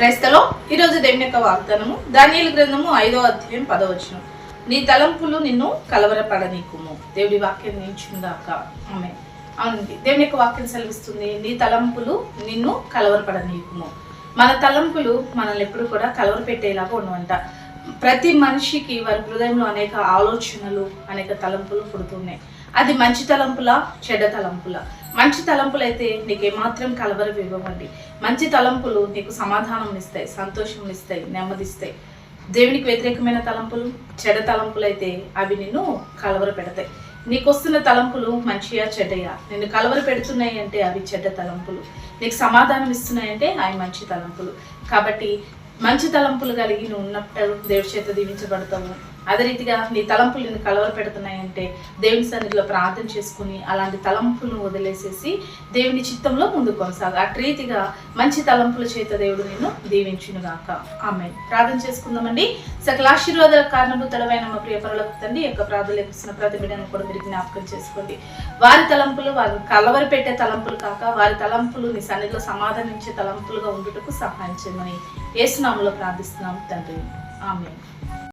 క్రైస్తలో ఈరోజు దేవుని యొక్క వాగ్దానము దానియేలు గ్రంథము 5వ అధ్యాయం 10వ వచనం. నీ తలంపులు నిన్ను కలవరపడనీకుము. దేవుడి వాక్యం నించుందాక ఆమె అవునండి. దేవుని యొక్క వాక్యం సెలవిస్తుంది, నీ తలంపులు నిన్ను కలవరపడనీకుము. మన తలంపులు మనల్ని ఎప్పుడు కూడా కలవరపెట్టేలాగా ఉండవంట. ప్రతి మనిషికి వారి హృదయంలో అనేక ఆలోచనలు, అనేక తలంపులు పుడుతున్నాయి. అది మంచి తలంపులా, చెడ్డ తలంపులా? మంచి తలంపులు అయితే నీకు ఏమాత్రం కలవరం ఇవ్వవండి. మంచి తలంపులు నీకు సమాధానం ఇస్తాయి, సంతోషం ఇస్తాయి, నెమ్మదిస్తాయి. దేవునికి వ్యతిరేకమైన తలంపులు, చెడ్డ తలంపులు అయితే అవి నిన్ను కలవర పెడతాయి. నీకు వస్తున్న తలంపులు మంచియా చెడ్డయా? నిన్ను కలవర పెడుతున్నాయి అంటే అవి చెడ్డ తలంపులు. నీకు సమాధానం ఇస్తున్నాయంటే అవి మంచి తలంపులు. కాబట్టి మంచి తలంపులు కలిగి నువ్వు ఉన్నప్పుడు దేవుడి చేత దీవించబడతావు. అదే రీతిగా నీ తలంపులు నిన్ను కలవర పెడుతున్నాయంటే దేవుని సన్నిధిలో ప్రార్థన చేసుకుని అలాంటి తలంపులను వదిలేసేసి దేవుని చిత్తంలో ముందుకు కొనసాగు. అటు రీతిగా మంచి తలంపుల చేత దేవుడు నిన్ను దీవించునుగాక. ఆమేన్. ప్రార్థన చేసుకుందామండి. సకల ఆశీర్వాదాల కారణభూతుడైన మా ప్రియ పరలోక తండ్రి యొక్క ప్రార్థనలు లభిస్తున్న ప్రతి బిడ్డను కూడా మీరు జ్ఞాపకం చేసుకోండి. వారి తలంపులు వారిని కలవర పెట్టే తలంపులు కాక వారి తలంపులు నీ సన్నిధిలో సమాధానించే తలంపులుగా ఉండుటకు సహాయం చేయమని యేసు నామములో ప్రార్థిస్తున్నాం తండ్రి. ఆమేన్.